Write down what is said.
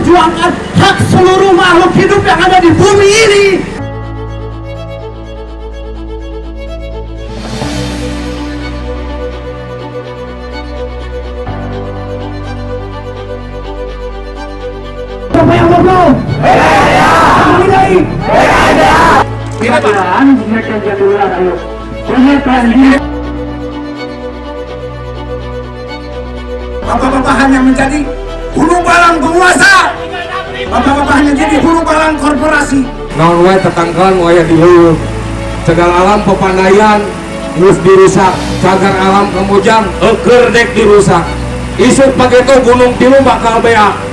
memperjuangkan hak seluruh makhluk hidup yang ada di bumi ini. Siapa yang goblok? Bekerja! Menilai? Bekerja! Mudah-mudahan mereka jadilah ayo. Dengarkan diri. Bapak-bapak hanya menjadi hulu balang penguasa. Bapak-bapak hanya jadi hulu balang korporasi. Naon wae tetanggaan waya diheueuh. Cegal alam pepandayan geus dirusak, cagar alam Kamojang keur dek dirusak. Isuk pageto gunung tilu bakal beak.